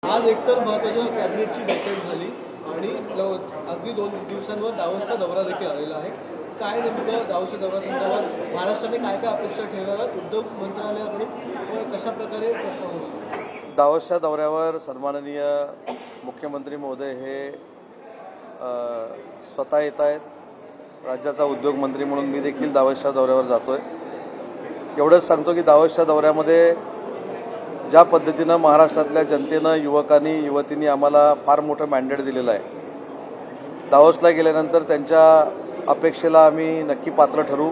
आज एकतर महत्त्वाच्या कॅबिनेटची बैठक झाली आणि अगदी 2 दिवसांवर दावोसचा दौरा देखील आलेला आहे। काय नेमकं दावोसच्या दौऱ्यासंदर्भात महाराष्ट्राने काय काय अपेक्षा ठेवल्या उद्योग मंत्रालयाकडून कशा प्रकारे प्रश्न होईल? दावोसच्या दौऱ्यावर सन्माननीय मुख्यमंत्री महोदय हे स्वतः येत आहेत। राज्याचा उद्योग मंत्री म्हणून मी देखील दावोसच्या दौऱ्यावर जातोय। एवढंच सांगतो की दावोसच्या दौऱ्यामध्ये ज्या पद्धतीनं महाराष्ट्रातल्या जनतेनं युवकांनी युवतींनी आम्हाला फार मोठं मॅन्डेट दिलेलं आहे, दावोसला गेल्यानंतर त्यांच्या अपेक्षेला आम्ही नक्की पात्र ठरू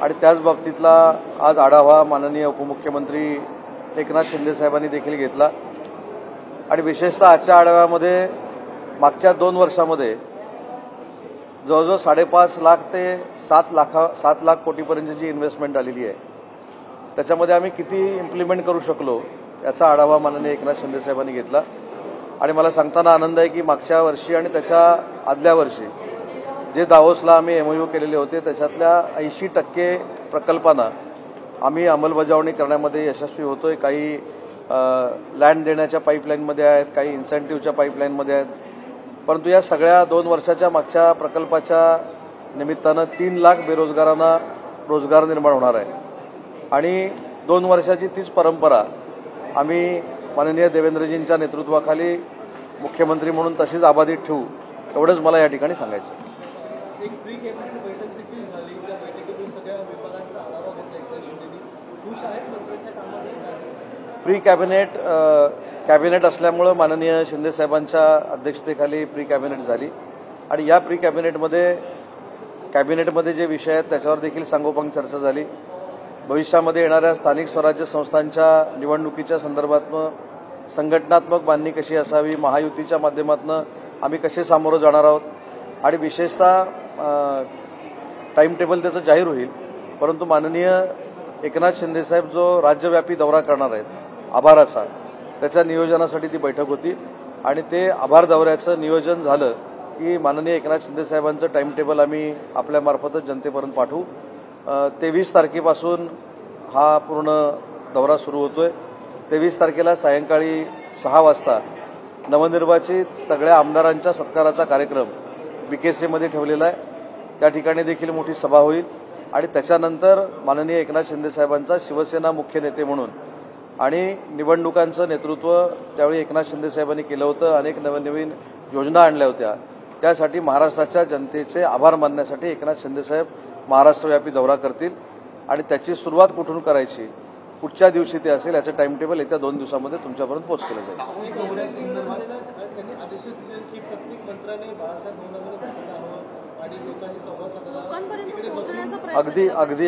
आणि त्याच बाबतीतला आज आढावा माननीय उपमुख्यमंत्री एकनाथ शिंदे साहेबांनी देखील घेतला आणि विशेषतः आजच्या आढाव्यामध्ये मागच्या 2 वर्षामध्ये जवळजवळ 5.5 लाख ते 7 लाख कोटीपर्यंतची इन्व्हेस्टमेंट आलेली आहे। त्याच्यामध्ये आम्ही किती इम्प्लिमेंट करू शकलो याचा आढावा माननीय एकनाथ शिंदे साहेबांनी घेतला आणि मला सांगताना आनंद आहे की मागच्या वर्षी आणि त्याच्या आदल्या वर्षी जे दावोसला आम्ही MOU केलेले होते त्याच्यातल्या 80% प्रकल्पांना आम्ही अंमलबजावणी करण्यामध्ये यशस्वी होतोय। काही लँड देण्याच्या पाईपलाईनमध्ये आहेत, काही इन्सेंटिव्हच्या पाईपलाईनमध्ये आहेत, परंतु या सगळ्या 2 वर्षाच्या मागच्या प्रकल्पाच्या निमित्तानं 3 लाख बेरोजगारांना रोजगार निर्माण होणार आहे आणि 2 वर्षाची तीच परंपरा आम्ही माननीय देवेंद्रजींच्या नेतृत्वाखाली मुख्यमंत्री म्हणून तशीच अबाधित ठेवू, एवढंच मला या ठिकाणी सांगायचं। एक प्री कॅबिनेट बैठक देखील झाली, त्या बैठकीतून सगळ्या विभागांचा आढावा घेतला एकनाथ शिंदेंनी। खुश आहेत मंत्र्यांच्या कामाने? प्री कॅबिनेट असल्यामुळं माननीय शिंदे साहेबांच्या अध्यक्षतेखाली प्री कॅबिनेट झाली आणि या प्री कॅबिनेटमध्ये जे विषय आहेत त्याच्यावर देखील सांगोपांग चर्चा झाली। भविष्यामध्ये येणाऱ्या स्थानिक स्वराज्य संस्थांच्या निवडणुकीच्या संदर्भातनं संघटनात्मक बांधणी कशी असावी, महायुतीच्या माध्यमातून आम्ही कसे सामोरं जाणार आहोत आणि विशेषतः टाइम टेबल त्याचं जाहीर होईल, परंतु माननीय एकनाथ शिंदे साहेब जो राज्यव्यापी दौरा करणार आहेत आभाराचा, त्याच्या नियोजनासाठी ती बैठक होती आणि ते आभार दौऱ्याचं नियोजन झालं की माननीय एकनाथ शिंदे साहेबांचं टाइम टेबल आम्ही आपल्यामार्फतच जनतेपर्यंत पाठवू। 23 तारखेपासून हा पूर्ण दौरा सुरू होतोय। 23 तारखेला सायंकाळी 6 वाजता नवनिर्वाचित सगळ्या आमदारांच्या सत्काराचा कार्यक्रम BKC मध्ये ठेवलेला आहे। त्या ठिकाणी देखील मोठी सभा होईल आणि त्याच्यानंतर माननीय एकनाथ शिंदे साहेबांचा शिवसेना मुख्य नेते म्हणून आणि निवडणुकांचं नेतृत्व त्यावेळी एकनाथ शिंदे साहेबांनी केलं होतं, अनेक नवनवीन योजना आणल्या होत्या, त्यासाठी महाराष्ट्राच्या जनतेचे आभार मानण्यासाठी एकनाथ शिंदे साहेब महाराष्ट्रव्यापी दौरा करतील आणि त्याची सुरुवात कुठून करायची, कुठच्या दिवशी ते असेल याचं टाइम टेबल येत्या 2 दिवसांमध्ये तुमच्यापर्यंत पोहोचलं जाईल।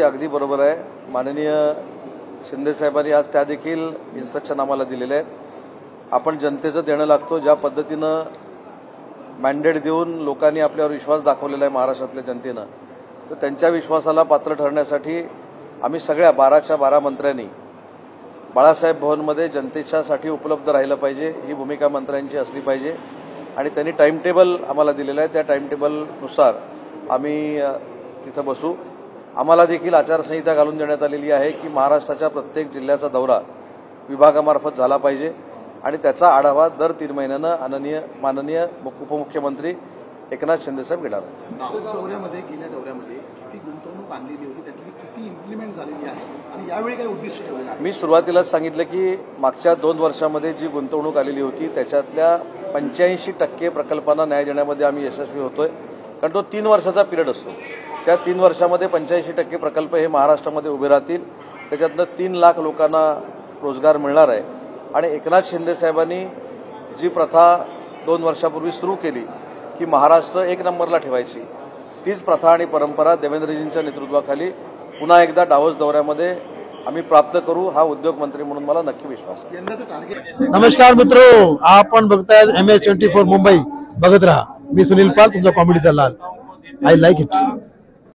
अगदी बरोबर आहे। माननीय शिंदे साहेबांनी आज त्या देखील इन्स्ट्रक्शन आम्हाला दिलेले आहेत। आपण जनतेचं देणं लागतो, ज्या पद्धतीनं मॅन्डेट देऊन लोकांनी आपल्यावर विश्वास दाखवलेला आहे महाराष्ट्रातल्या जनतेनं, तर त्यांच्या विश्वासाला पात्र ठरण्यासाठी आम्ही सगळ्या 12च्या 12 मंत्र्यांनी बाळासाहेब भवनमध्ये जनतेच्यासाठी उपलब्ध राहिलं पाहिजे, ही भूमिका मंत्र्यांची असली पाहिजे आणि त्यांनी टाइम टेबल आम्हाला दिलेलं आहे। त्या टाइम टेबलनुसार आम्ही तिथं बसू। आम्हाला देखील आचारसंहिता घालून देण्यात आलेली आहे की महाराष्ट्राच्या प्रत्येक जिल्ह्याचा दौरा विभागामार्फत झाला पाहिजे आणि त्याचा आढावा दर 3 महिन्यानं माननीय उपमुख्यमंत्री एकनाथ शिंदे साहेब घेणार। गेल्या दौऱ्यामध्ये किती गुंतवणूक आणलेली होती, त्यातली किती इम्प्लिमेंट झालेली आहे आणि यावेळी काय उद्दिष्ट ठेवलेलं आहे? मी सुरुवातीलाच सांगितलं की मागच्या 2 वर्षामध्ये जी गुंतवणूक आलेली होती त्याच्यातल्या 85% प्रकल्पांना न्याय देण्यामध्ये आम्ही यशस्वी होतोय, कारण तो 3 वर्षाचा पिरियड असतो। त्या 3 वर्षामध्ये 85% प्रकल्प हे महाराष्ट्रामध्ये उभे राहतील, त्याच्यातनं 3 लाख लोकांना रोजगार मिळणार आहे आणि एकनाथ शिंदे साहेबांनी जी प्रथा 2 वर्षापूर्वी सुरू केली की महाराष्ट्र 1 नंबरला ठेवायची, तीच प्रथा आणि परंपरा देवेंद्रजींच्या नेतृत्वाखाली पुन्हा एकदा दावोस दौऱ्यामध्ये आम्ही प्राप्त करू, हा उद्योग मंत्री म्हणून मला नक्की विश्वास आहे। नमस्कार मित्रो, आपण बघताय MS24 मुंबई, बघत राहा। मी सुनील पाल, तुमचा कॉमेडीचा लाल। I like it.